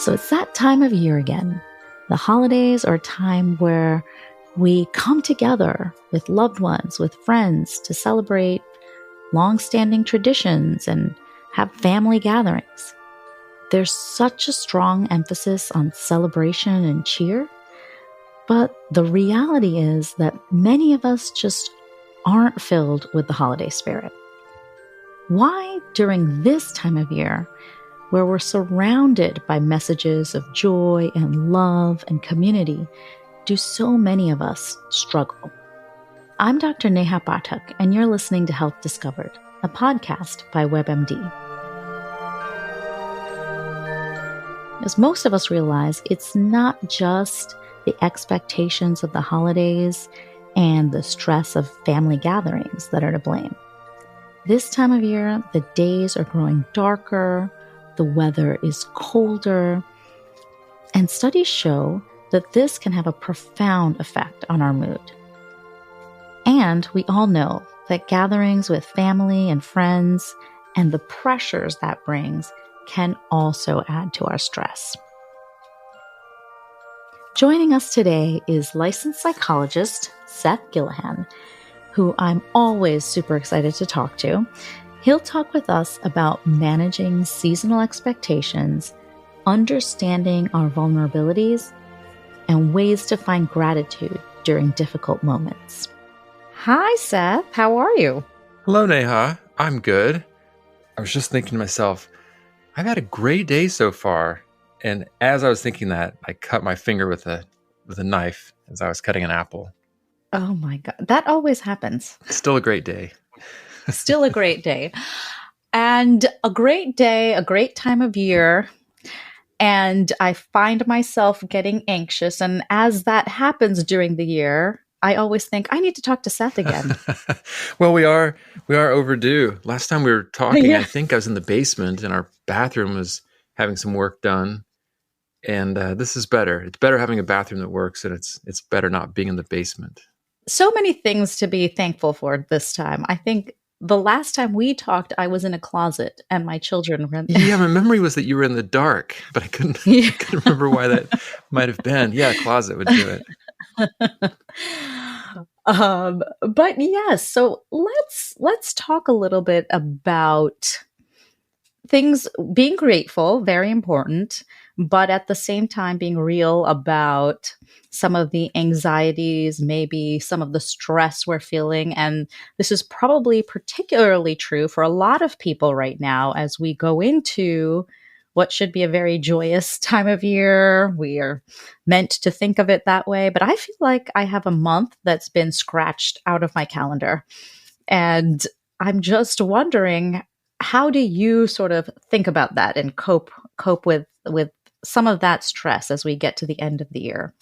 So it's that time of year again. The holidays are a time where we come together with loved ones, with friends to celebrate long-standing traditions and have family gatherings. There's such a strong emphasis on celebration and cheer, but the reality is that many of us just aren't filled with the holiday spirit. Why, during this time of year, where we're surrounded by messages of joy and love and community, do so many of us struggle? I'm Dr. Neha Pathak, and you're listening to Health Discovered, a podcast by WebMD. As most of us realize, it's not just the expectations of the holidays and the stress of family gatherings that are to blame. This time of year, the days are growing darker, the weather is colder, and studies show that this can have a profound effect on our mood. And we all know that gatherings with family and friends and the pressures that brings can also add to our stress. Joining us today is licensed psychologist Seth Gillihan, who I'm always super excited to talk to. He'll talk with us about managing seasonal expectations, understanding our vulnerabilities, and ways to find gratitude during difficult moments. Hi, Seth. How are you? Hello, Neha. I'm good. I was just thinking to myself, I've had a great day so far. And as I was thinking that, I cut my finger with a knife as I was cutting an apple. Oh my God. That always happens. Still a great day. Still a great day. And a great day, a great time of year. And I find myself getting anxious. And as that happens during the year, I always think I need to talk to Seth again. Well, we are overdue. Last time we were talking, Yeah. I think I was in the basement and our bathroom was having some work done. And this is better. It's better having a bathroom that works, and it's better not being in the basement. So many things to be thankful for this time. I think the last time we talked, I was in a closet and my children were in there. Yeah, my memory was that you were in the dark, but I couldn't remember why that might have been. Yeah, a closet would do it. But yes, so let's talk a little bit about things, being grateful, very important, but at the same time being real about some of the anxieties, maybe some of the stress we're feeling. And this is probably particularly true for a lot of people right now as we go into what should be a very joyous time of year. We are meant to think of it that way, but I feel like I have a month that's been scratched out of my calendar. And I'm just wondering, how do you sort of think about that and cope with some of that stress as we get to the end of the year?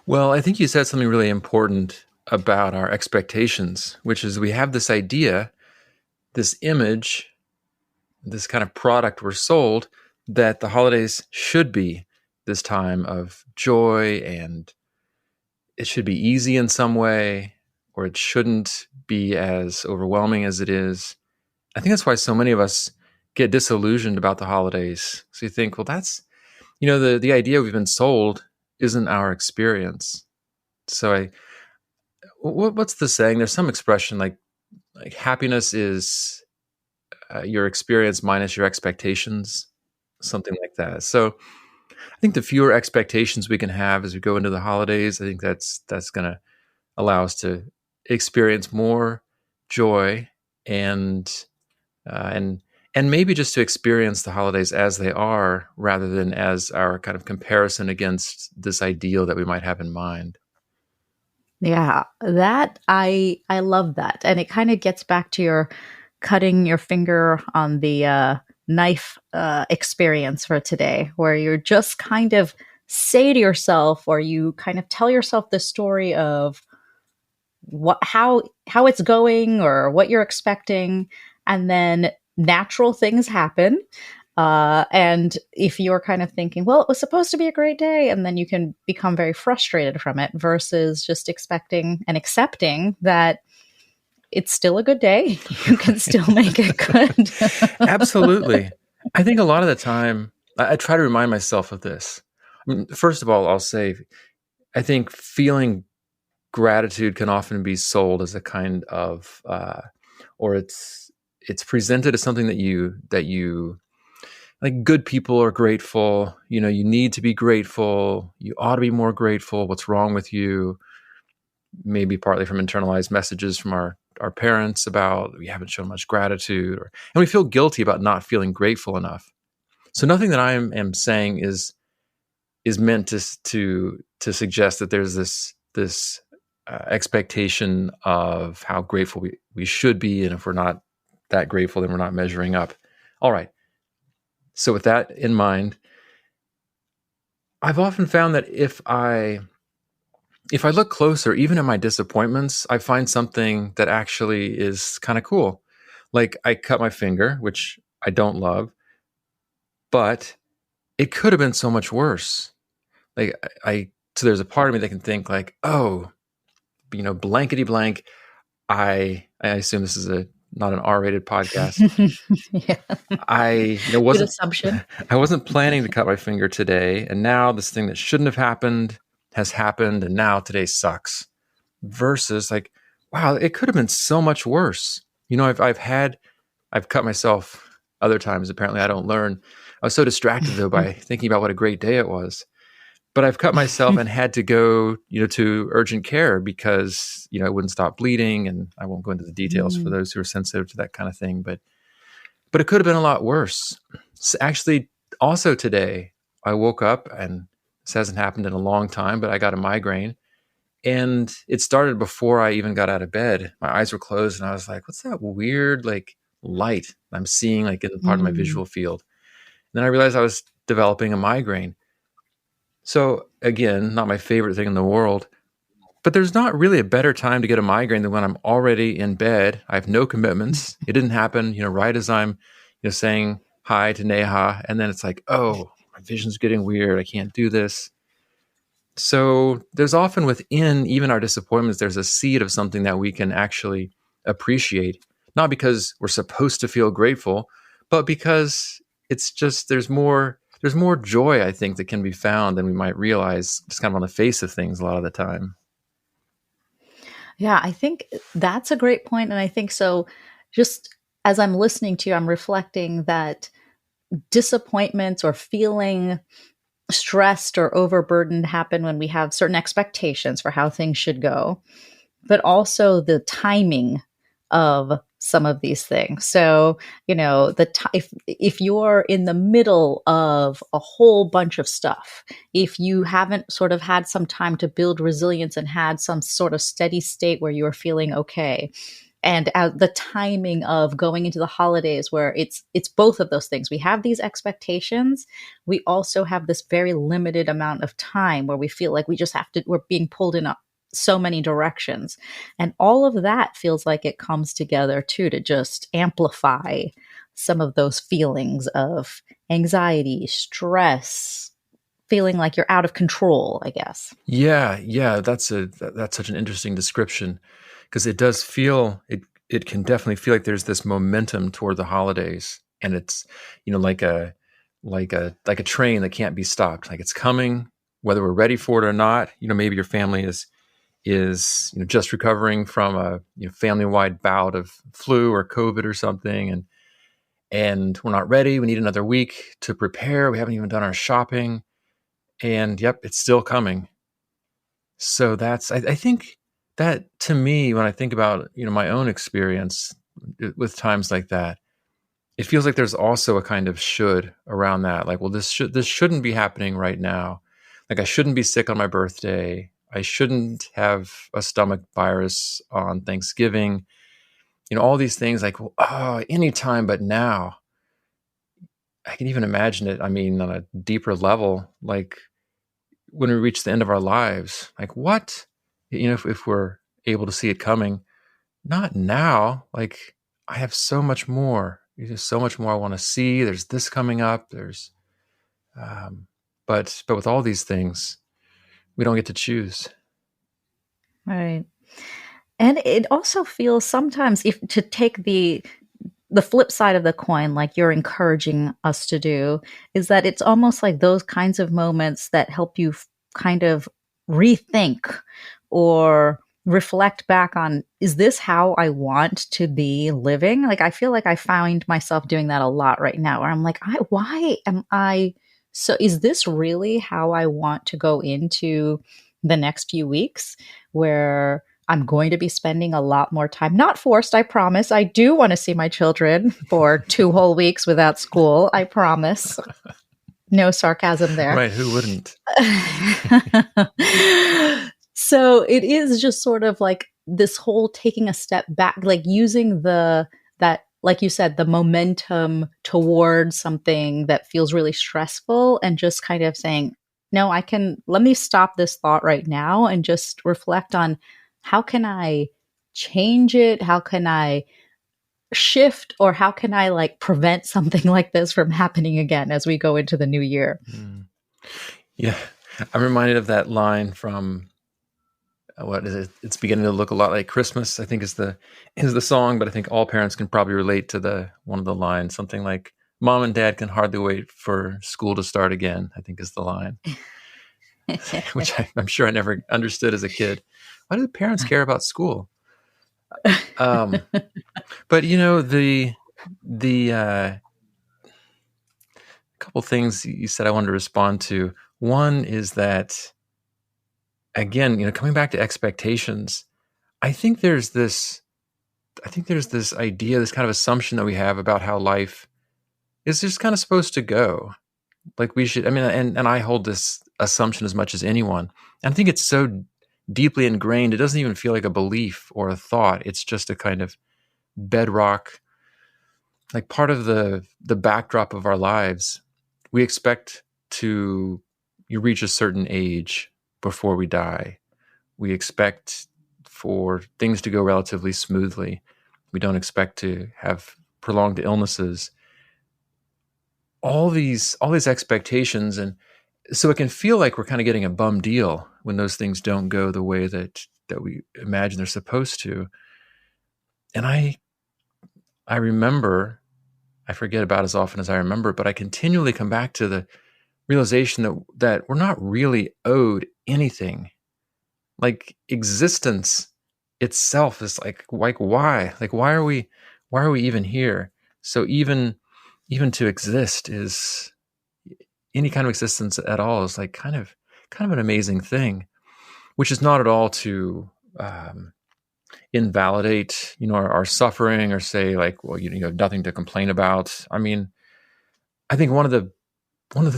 Well, I think you said something really important about our expectations, which is we have this idea, this image, this kind of product we're sold that the holidays should be this time of joy, and it should be easy in some way, or it shouldn't be as overwhelming as it is. I think that's why so many of us get disillusioned about the holidays. So you think, well, that's, the idea we've been sold isn't our experience. So what's the saying? There's some expression like happiness is your experience minus your expectations, something like that. So I think the fewer expectations we can have as we go into the holidays, I think that's going to allow us to experience more joy and maybe just to experience the holidays as they are rather than as our kind of comparison against this ideal that we might have in mind. Yeah, that I love that. And it kind of gets back to your cutting your finger on the knife experience for today, where you're just kind of say to yourself, or you kind of tell yourself the story of how it's going or what you're expecting, and then natural things happen. And if you're kind of thinking, well, it was supposed to be a great day, and then you can become very frustrated from it versus just expecting and accepting that it's still a good day. You can still make it good. Absolutely. I think a lot of the time I try to remind myself of this. I mean, first of all, I'll say, I think feeling gratitude can often be sold as a kind of, or it's presented as something that you like. Good people are grateful. You need to be grateful. You ought to be more grateful. What's wrong with you? Maybe partly from internalized messages from our parents about we haven't shown much gratitude, and we feel guilty about not feeling grateful enough. So nothing that I am saying is meant to suggest that there's this expectation of how grateful we should be, and if we're not that grateful, then we're not measuring up. All right. So with that in mind, I've often found that if I look closer, even at my disappointments, I find something that actually is kind of cool. Like I cut my finger, which I don't love, but it could have been so much worse. Like so there's a part of me that can think like, oh, blankety blank. I assume this is not an R-rated podcast. Yeah. I Good wasn't assumption. I wasn't planning to cut my finger today, and now this thing that shouldn't have happened has happened, and now today sucks. Versus like, wow, it could have been so much worse. I've cut myself other times. Apparently, I don't learn. I was so distracted though by thinking about what a great day it was. But I've cut myself and had to go, to urgent care because, it wouldn't stop bleeding. And I won't go into the details for those who are sensitive to that kind of thing. But it could have been a lot worse. So actually, also today, I woke up, and this hasn't happened in a long time, but I got a migraine. And it started before I even got out of bed. My eyes were closed and I was like, what's that weird like light I'm seeing like in part of my visual field? And then I realized I was developing a migraine. So again, not my favorite thing in the world, but there's not really a better time to get a migraine than when I'm already in bed. I have no commitments. It didn't happen, right as I'm, saying hi to Neha. And then it's like, oh, my vision's getting weird. I can't do this. So there's often within even our disappointments, there's a seed of something that we can actually appreciate, not because we're supposed to feel grateful, but because it's just there's more joy, I think, that can be found than we might realize just kind of on the face of things a lot of the time. Yeah, I think that's a great point. And I think so, just as I'm listening to you, I'm reflecting that disappointments or feeling stressed or overburdened happen when we have certain expectations for how things should go, but also the timing of some of these things. So, if you're in the middle of a whole bunch of stuff, if you haven't sort of had some time to build resilience and had some sort of steady state where you're feeling okay, and the timing of going into the holidays where it's both of those things, we have these expectations, we also have this very limited amount of time where we feel like we're being pulled in so many directions, and all of that feels like it comes together too to just amplify some of those feelings of anxiety, stress, feeling like you're out of control, I guess. Yeah, that's such an interesting description, because it does feel it can definitely feel like there's this momentum toward the holidays, and it's like a train that can't be stopped. Like it's coming, whether we're ready for it or not. Maybe your family is just recovering from a family-wide bout of flu or COVID or something, and we're not ready. We need another week to prepare. We haven't even done our shopping, and yep, it's still coming. So that's I think that, to me, when I think about my own experience with times like that, it feels like there's also a kind of should around that. Like, well, this shouldn't be happening right now. Like, I shouldn't be sick on my birthday. I shouldn't have a stomach virus on Thanksgiving. All these things like, oh, anytime but now. I can even imagine it. I mean, on a deeper level, like when we reach the end of our lives, like what? If we're able to see it coming, not now. Like I have so much more. There's so much more I want to see. There's this coming up. But with all these things, we don't get to choose. Right. And it also feels sometimes, if to take the the flip side of the coin, like you're encouraging us to do, is that it's almost like those kinds of moments that help you kind of rethink or reflect back on, is this how I want to be living? Like, I feel like I find myself doing that a lot right now, where I'm like, why am I so, is this really how I want to go into the next few weeks, where I'm going to be spending a lot more time, not forced, I promise. I do want to see my children for 2 whole weeks without school. I promise. No sarcasm there. Right. Who wouldn't? So it is just sort of like this whole taking a step back, like using that, like you said, the momentum towards something that feels really stressful, and just kind of saying, no, let me stop this thought right now and just reflect on, how can I change it? How can I shift, or how can I like prevent something like this from happening again as we go into the new year? Yeah. I'm reminded of that line from what is it? It's beginning to look a lot like Christmas, I think is the song, but I think all parents can probably relate to one of the lines, something like, "Mom and Dad can hardly wait for school to start again," I think is the line. Which I'm sure I never understood as a kid. Why do parents care about school? But the couple things you said I wanted to respond to. One is that, again, coming back to expectations, I think there's this idea, this kind of assumption that we have about how life is just kind of supposed to go. Like we should, and I hold this assumption as much as anyone. And I think it's so deeply ingrained, it doesn't even feel like a belief or a thought. It's just a kind of bedrock, like part of the backdrop of our lives. We expect you reach a certain age before we die. We expect for things to go relatively smoothly. We don't expect to have prolonged illnesses. All these expectations, and so it can feel like we're kind of getting a bum deal when those things don't go the way that we imagine they're supposed to. And I remember, I forget about as often as I remember, but I continually come back to the realization that we're not really owed anything. Like existence itself is like why? Like why are we even here? So even to exist, is any kind of existence at all, is like kind of an amazing thing, which is not at all to invalidate our suffering, or say like, well, you have nothing to complain about. I mean, I think one of the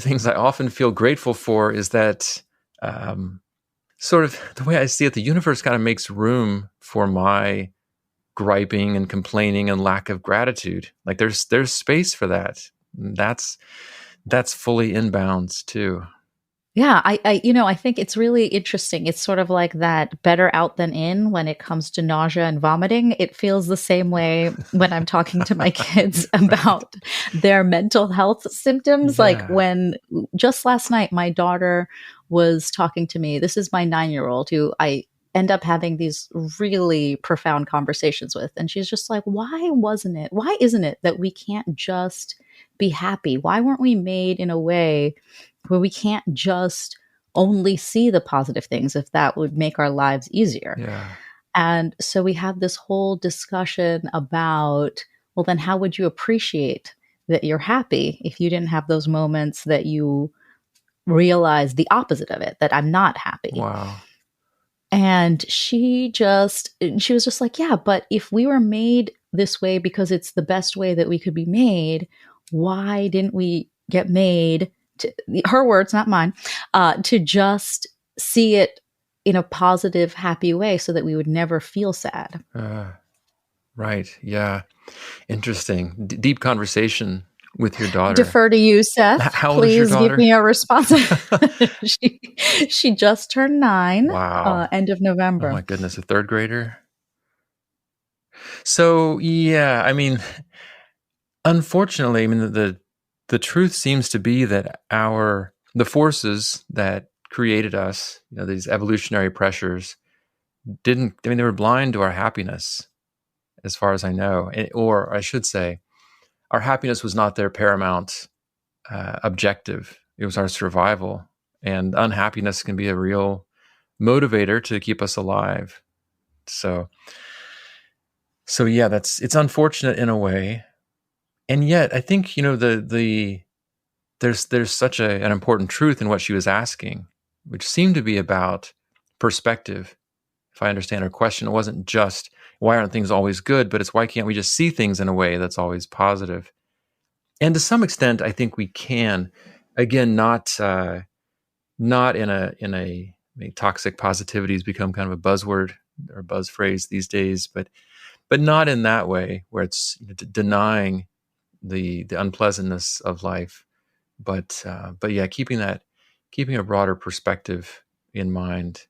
things I often feel grateful for is that sort of the way I see it, the universe kind of makes room for my griping and complaining and lack of gratitude. Like there's space for that. That's fully in bounds too. Yeah, I think it's really interesting. It's sort of like that better out than in when it comes to nausea and vomiting. It feels the same way when I'm talking to my kids about their mental health symptoms. Yeah. Like when just last night, my daughter was talking to me. This is my 9-year-old who I end up having these really profound conversations with. And she's just like, why isn't it that we can't just be happy? Why weren't we made in a way where we can't just only see the positive things, if that would make our lives easier? Yeah. And so we had this whole discussion about, well, then how would you appreciate that you're happy if you didn't have those moments that you realize the opposite of it, that I'm not happy? Wow. And she was just like, yeah, but if we were made this way because it's the best way that we could be made, why didn't we get made, to, her words, not mine, to just see it in a positive, happy way so that we would never feel sad? Right. Yeah. Interesting. Deep conversation with your daughter. Defer to you, Seth. How old is your Please daughter? give me a response. She just turned 9. Wow. End of November. Oh my goodness, a third grader. So yeah, I mean, unfortunately, I mean the truth seems to be that the forces that created us, these evolutionary pressures, they were blind to our happiness, as far as I know, or I should say, our happiness was not their paramount objective. It was our survival. And unhappiness can be a real motivator to keep us alive. So yeah, it's unfortunate in a way. And yet I think, there's such an important truth in what she was asking, which seemed to be about perspective. If I understand her question, it wasn't just why aren't things always good, but it's why can't we just see things in a way that's always positive? And to some extent, I think we can. Again, not in a toxic positivity has become kind of a buzzword or a buzz phrase these days, but not in that way where it's denying the unpleasantness of life, but yeah, keeping a broader perspective in mind,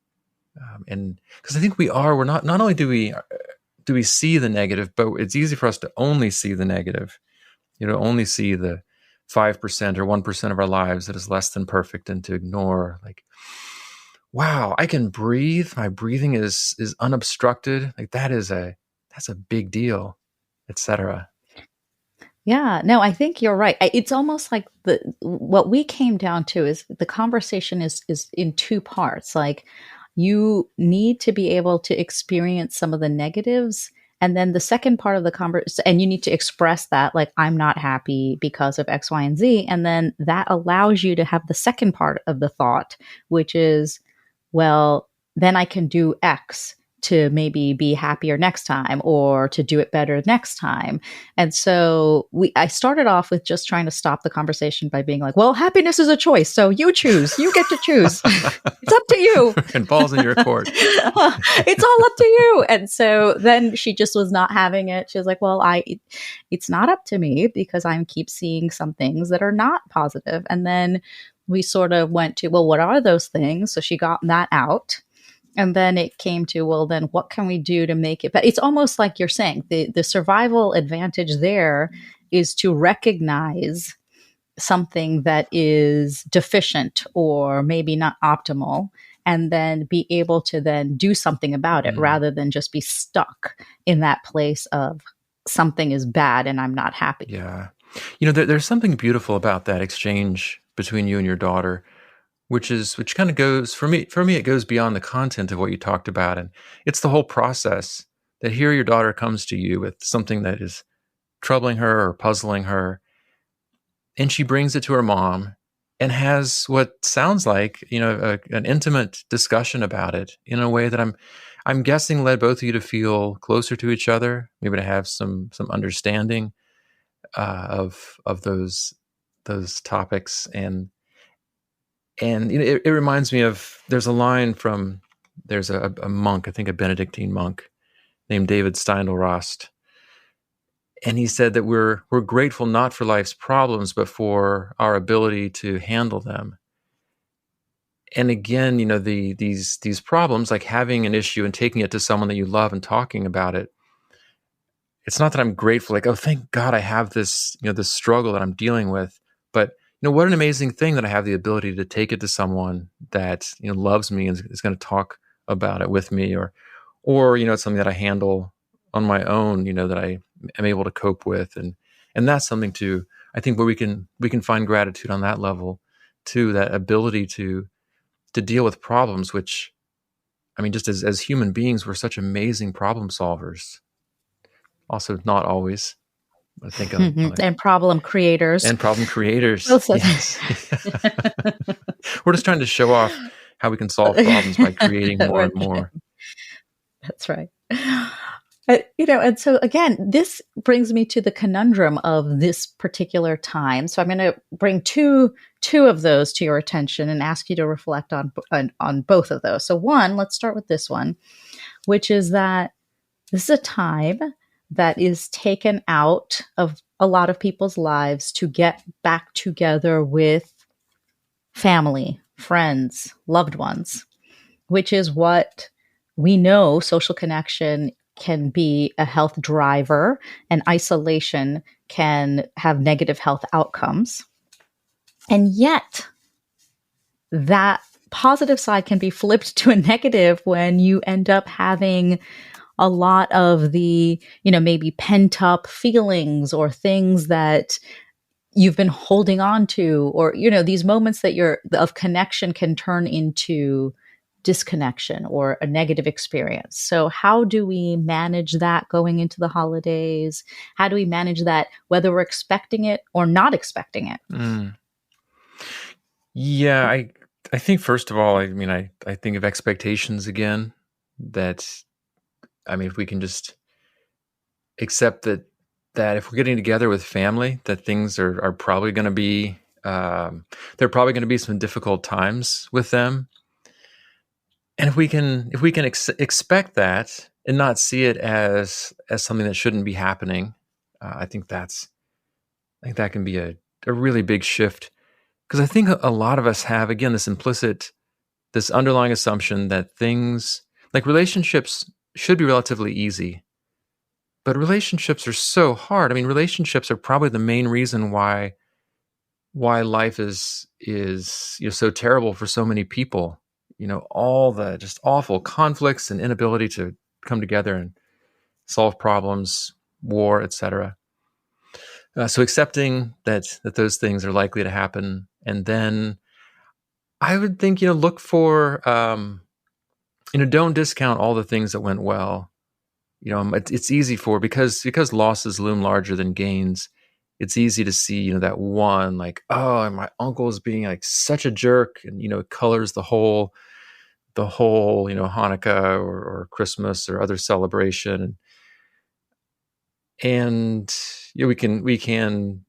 and because I think we're not only do we see the negative, but it's easy for us to only see the negative, only see the 5% or 1% of our lives that is less than perfect, and to ignore, like, wow, I can breathe. My breathing is unobstructed. Like that's a big deal, etc. Yeah, no, I think you're right. It's almost like what we came down to is the conversation is in two parts. Like, you need to be able to experience some of the negatives, and then the second part of the conversation, and you need to express that, like, I'm not happy because of X, Y, and Z, and then that allows you to have the second part of the thought, which is, well, then I can do X to maybe be happier next time, or to do it better next time. And so I started off with just trying to stop the conversation by being like, well, happiness is a choice. So you choose, you get to choose. It's up to you. And balls in your court. It's all up to you. And so then she just was not having it. She was like, well, it's not up to me because I keep seeing some things that are not positive. And then we sort of went to, well, what are those things? So she got that out. And then it came to, well, then what can we do to make it? But it's almost like you're saying the survival advantage there is to recognize something that is deficient or maybe not optimal, and then be able to then do something about it, rather than just be stuck in that place of something is bad and I'm not happy. Yeah. There's something beautiful about that exchange between you and your daughter, which kind of goes, for me, it goes beyond the content of what you talked about. And it's the whole process that here your daughter comes to you with something that is troubling her or puzzling her, and she brings it to her mom and has what sounds like, an intimate discussion about it in a way that I'm guessing led both of you to feel closer to each other, maybe to have some understanding of those topics. And it reminds me of, there's a line from, there's a monk, I think a Benedictine monk named David Steindl-Rast. And he said that we're grateful not for life's problems, but for our ability to handle them. And again, these problems, like having an issue and taking it to someone that you love and talking about it. It's not that I'm grateful, like, oh, thank God I have this, this struggle that I'm dealing with, but what an amazing thing that I have the ability to take it to someone that, loves me and is going to talk about it with me, or it's something that I handle on my own, that I am able to cope with. And that's something too, I think, where we can find gratitude on that level too, that ability to deal with problems, which, I mean, just as human beings, we're such amazing problem solvers. Also, not always. I think and problem creators. Yes. We're just trying to show off how we can solve problems by creating more and more. That's right. And so again, this brings me to the conundrum of this particular time. So I'm going to bring two of those to your attention and ask you to reflect on both of those. So one, let's start with this one, which is that this is a time that is taken out of a lot of people's lives to get back together with family, friends, loved ones, which is what we know social connection can be a health driver, and isolation can have negative health outcomes. And yet, that positive side can be flipped to a negative when you end up having a lot of the, you know, maybe pent up feelings or things that you've been holding on to, or, you know, these moments that you're of connection can turn into disconnection or a negative experience. So how do we manage that going into the holidays? How do we manage that whether we're expecting it or not expecting it? Mm. Yeah, I think first of all, I mean, I think of expectations again. That I mean, if we can just accept that if we're getting together with family, that things are probably going to be there are probably going to be some difficult times with them, and if we can expect that and not see it as something that shouldn't be happening, I think that can be a really big shift, because I think a lot of us have, again, this underlying assumption that things like relationships should be relatively easy, but relationships are so hard. I mean, relationships are probably the main reason why life is so terrible for so many people. All the just awful conflicts and inability to come together and solve problems, war, etc. So accepting that those things are likely to happen, and then I would think, look for, don't discount all the things that went well. It's easy because losses loom larger than gains. It's easy to see, that one, like, oh, my uncle is being like such a jerk, and it colors the whole Hanukkah or Christmas or other celebration, and we can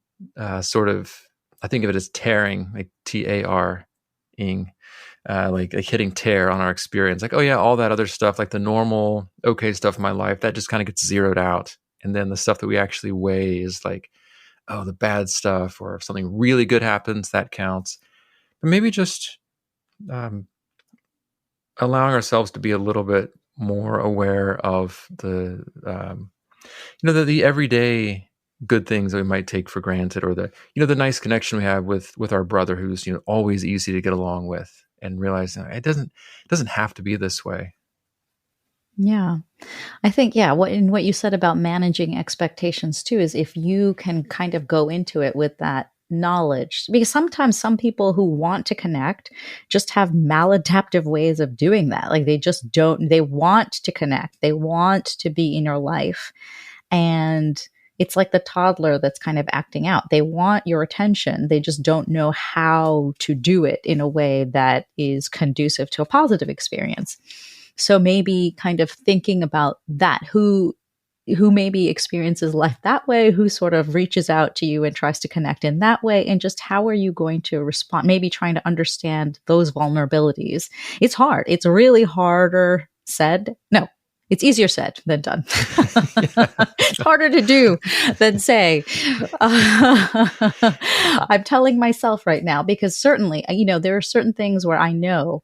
sort of, I think of it as tearing, like TAR-ing, like hitting tear on our experience. Like, oh yeah, all that other stuff, like the normal okay stuff in my life, that just kind of gets zeroed out, and then the stuff that we actually weigh is like, oh, the bad stuff, or if something really good happens, that counts. But maybe just um, allowing ourselves to be a little bit more aware of the everyday good things that we might take for granted, or the nice connection we have with our brother, who's always easy to get along with, and realizing it doesn't have to be this way. Yeah. I think, yeah, what you said about managing expectations too is if you can kind of go into it with that knowledge, because sometimes some people who want to connect just have maladaptive ways of doing that. Like they just don't, they want to connect, they want to be in your life. And it's like the toddler that's kind of acting out. They want your attention. They just don't know how to do it in a way that is conducive to a positive experience. So maybe kind of thinking about that, who maybe experiences life that way, who sort of reaches out to you and tries to connect in that way, and just how are you going to respond? Maybe trying to understand those vulnerabilities. It's hard. It's really harder said. No, it's easier said than done. It's harder to do than say. I'm telling myself right now, because certainly, there are certain things where I know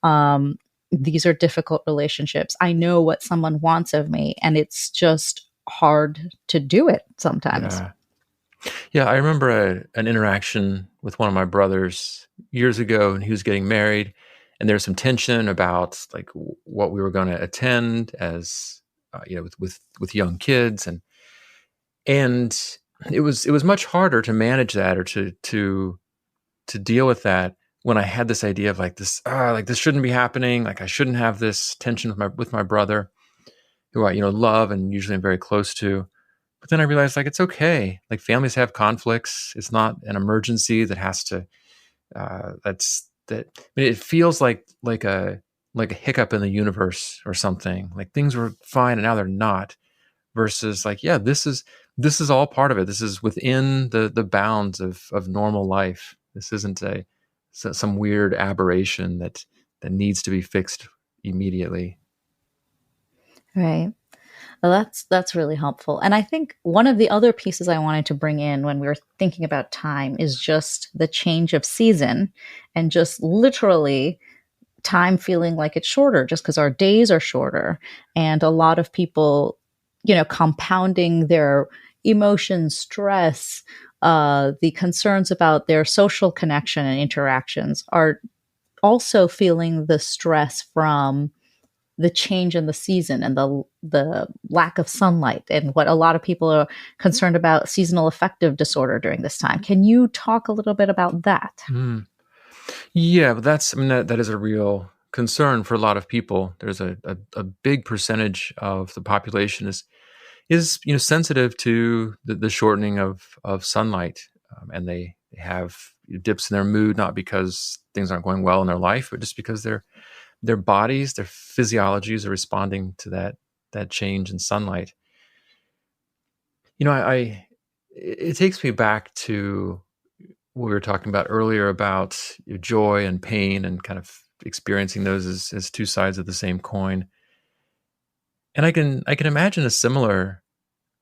um, these are difficult relationships. I know what someone wants of me, and it's just hard to do it sometimes. Yeah. Yeah, I remember an interaction with one of my brothers years ago, and he was getting married, and there was some tension about like what we were going to attend as with young kids, and it was much harder to manage that, or to deal with that, when I had this idea of like this shouldn't be happening, like I shouldn't have this tension with my brother, who I love and usually am very close to. But then I realized, like, it's okay. Like, families have conflicts. It's not an emergency that has to. That's that. I mean, it feels like a hiccup in the universe or something. Like things were fine and now they're not. Versus, like, yeah, this is all part of it. This is within the bounds of normal life. This isn't some weird aberration that needs to be fixed immediately. Right. Well, that's really helpful. And I think one of the other pieces I wanted to bring in when we were thinking about time is just the change of season, and just literally time feeling like it's shorter just because our days are shorter, and a lot of people, compounding their emotions, stress, the concerns about their social connection and interactions, are also feeling the stress from the change in the season and the lack of sunlight, and what a lot of people are concerned about, seasonal affective disorder during this time. Can you talk a little bit about that? Mm. Yeah, but I mean, that is a real concern for a lot of people. There's a big percentage of the population is sensitive to the shortening of sunlight, and they have dips in their mood, not because things aren't going well in their life, but just because their bodies, their physiologies are responding to that change in sunlight. It takes me back to what we were talking about earlier about joy and pain, and kind of experiencing those as two sides of the same coin. And I can imagine a similar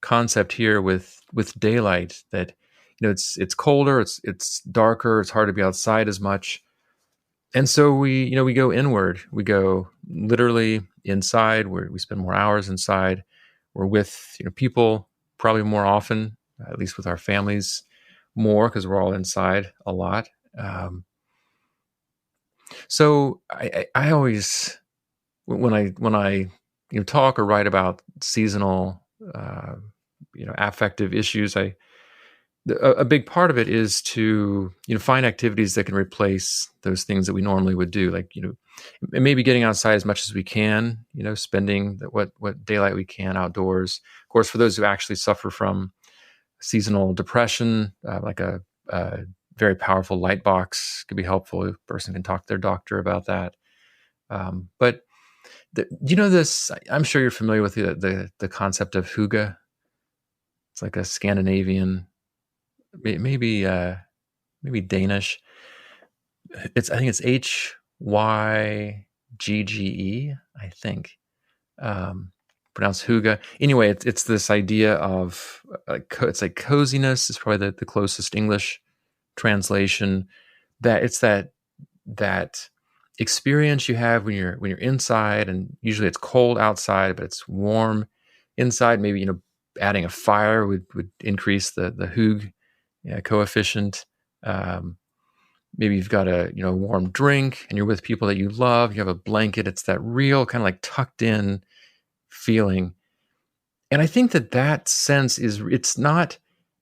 concept here with daylight, that it's colder, it's darker, it's hard to be outside as much. And so we go inward. We go literally inside, where we spend more hours inside. We're with people probably more often, at least with our families more, because we're all inside a lot. So I always, when I talk or write about seasonal affective issues, a big part of it is to find activities that can replace those things that we normally would do, like maybe getting outside as much as we can, spending what daylight we can outdoors. Of course, for those who actually suffer from seasonal depression, like a very powerful light box could be helpful. A person can talk to their doctor about that. But this, I'm sure you're familiar with the concept of hygge. It's like a Scandinavian, maybe Danish. I think it's Hygge, I think. Pronounced hygge. Anyway, it's this idea of it's like coziness is probably the closest English translation. That it's that experience you have when you're inside, and usually it's cold outside, but it's warm inside. Maybe adding a fire would increase the hygge coefficient. Maybe you've got a warm drink, and you're with people that you love. You have a blanket. It's that real kind of like tucked in feeling. And I think that sense it's not,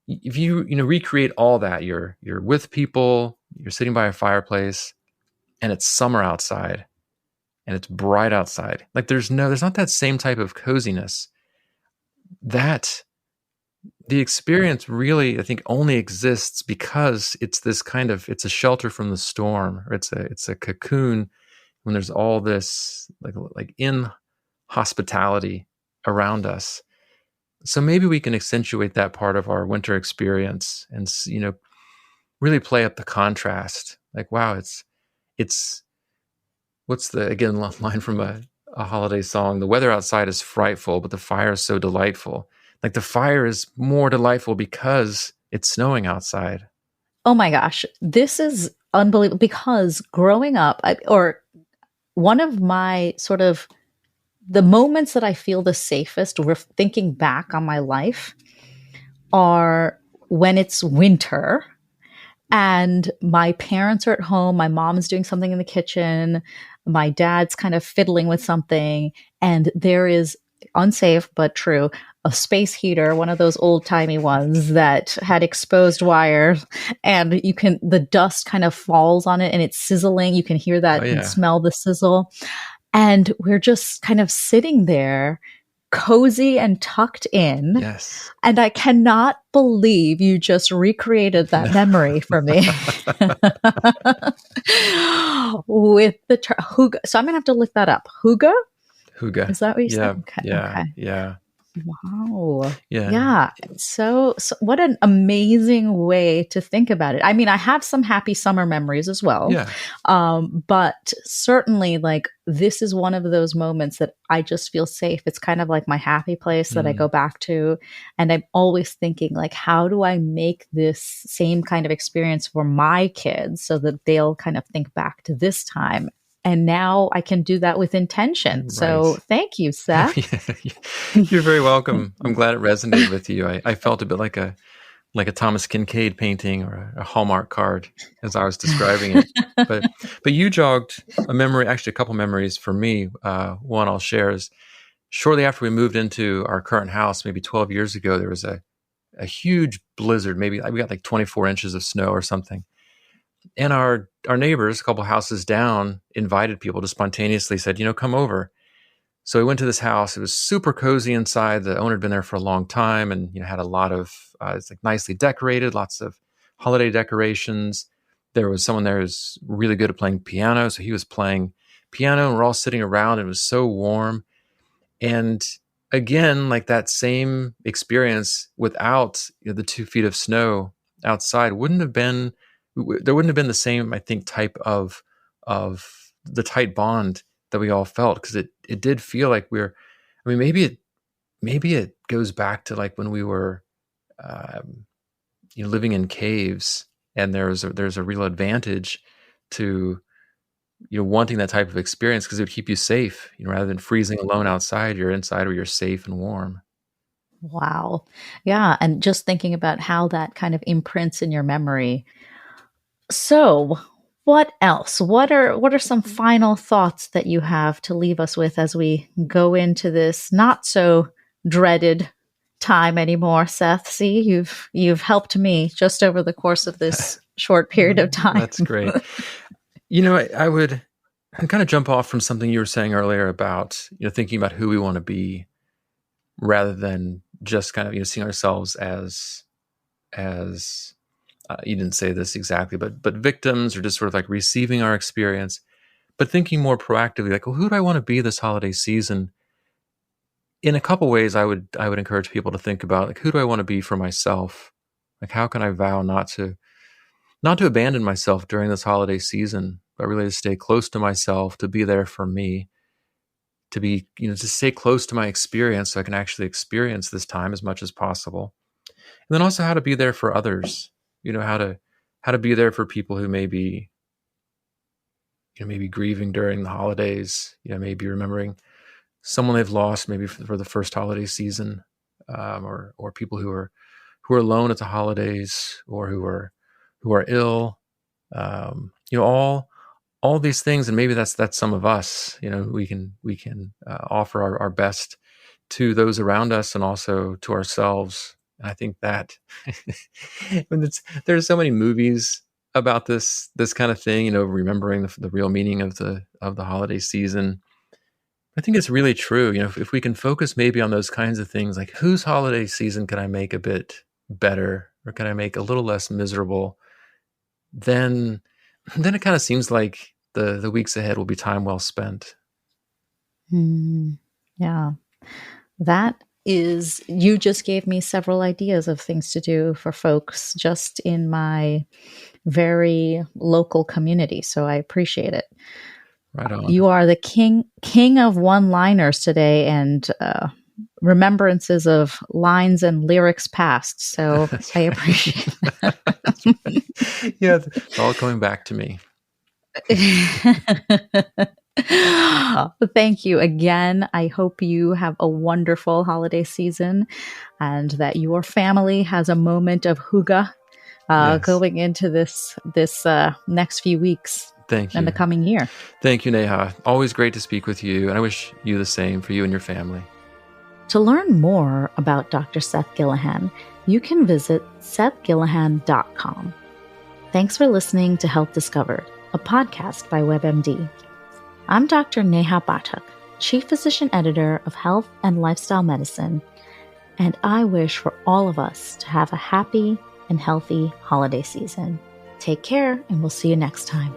if you recreate all that, you're with people, you're sitting by a fireplace, and it's summer outside, and it's bright outside. Like there's not that same type of coziness. That the experience really, I think, only exists because it's this kind of, it's a shelter from the storm, or it's a cocoon when there's all this like in hospitality around us. So maybe we can accentuate that part of our winter experience, and really play up the contrast. Like, wow, it's what's the line from a holiday song? The weather outside is frightful, but the fire is so delightful. Like the fire is more delightful because it's snowing outside. Oh my gosh, this is unbelievable, because growing up, or one of my sort of the moments that I feel the safest, we're thinking back on my life, are when it's winter and my parents are at home, my mom's doing something in the kitchen, my dad's kind of fiddling with something, and there is, unsafe but true, a space heater, one of those old timey ones that had exposed wires, and the dust kind of falls on it and it's sizzling. You can hear that and smell the sizzle. And we're just kind of sitting there, cozy and tucked in. Yes. And I cannot believe you just recreated that memory for me with the hygge. So I'm going to have to look that up. Hygge? Hygge. Is that what you said? Okay. Yeah. Wow. Yeah. So what an amazing way to think about it. I mean, I have some happy summer memories as well. Yeah. But certainly, like, this is one of those moments that I just feel safe. It's kind of like my happy place that I go back to. And I'm always thinking, like, how do I make this same kind of experience for my kids so that they'll kind of think back to this time? And now I can do that with intention. Right. So thank you, Seth. You're very welcome. I'm glad it resonated with you. I felt a bit like a like a Thomas Kincaid painting or a Hallmark card as I was describing it. But you jogged a memory, actually a couple memories for me. One I'll share is shortly after we moved into our current house, maybe 12 years ago, there was a huge blizzard. Maybe we got like 24 inches of snow or something. And our neighbors, a couple houses down, invited people to spontaneously said, come over. So we went to this house. It was super cozy inside. The owner had been there for a long time and had a lot of, it's like nicely decorated, lots of holiday decorations. There was someone there who's really good at playing piano. So he was playing piano and we're all sitting around. And it was so warm. And again, like that same experience without the 2 feet of snow outside there wouldn't have been the same, I think, type of the tight bond that we all felt, because it did feel like maybe it goes back to like when we were living in caves, and there's a real advantage to wanting that type of experience because it would keep you safe, rather than freezing alone outside. You're inside where you're safe and warm. Wow. Yeah, and just thinking about how that kind of imprints in your memory. So, what else? What are some final thoughts that you have to leave us with as we go into this not so dreaded time anymore, Seth? See, you've helped me just over the course of this short period of time. That's great. I would kind of jump off from something you were saying earlier about thinking about who we want to be, rather than just kind of seeing ourselves as you didn't say this exactly, but victims, or just sort of like receiving our experience, but thinking more proactively, like, well, who do I want to be this holiday season? In a couple ways, I would encourage people to think about, like, who do I want to be for myself? Like, how can I vow not to abandon myself during this holiday season, but really to stay close to myself, to be there for me, to be, to stay close to my experience so I can actually experience this time as much as possible. And then also how to be there for others, how to be there for people who may be, maybe grieving during the holidays, maybe remembering someone they've lost, maybe for the first holiday season, or people who are alone at the holidays, or who are ill, all these things. And maybe that's some of us, we can offer our best to those around us and also to ourselves. And I think that there's so many movies about this kind of thing, remembering the real meaning of the holiday season. I think it's really true. If we can focus maybe on those kinds of things, like whose holiday season can I make a bit better, or can I make a little less miserable, then it kind of seems like the weeks ahead will be time well spent. Yeah, you just gave me several ideas of things to do for folks just in my very local community. So I appreciate it. Right on. You are the king of one-liners today, and remembrances of lines and lyrics past. So I appreciate that. Yeah, it's all coming back to me. Thank you again. I hope you have a wonderful holiday season, and that your family has a moment of hygge Yes. going into this next few weeks. Thank you. And the coming year. Thank you, Neha. Always great to speak with you, and I wish you the same for you and your family. To learn more about Dr. Seth Gillihan, you can visit sethgillihan.com. Thanks for listening to Health Discovered, a podcast by WebMD. I'm Dr. Neha Pathak, Chief Physician Editor of Health and Lifestyle Medicine, and I wish for all of us to have a happy and healthy holiday season. Take care, and we'll see you next time.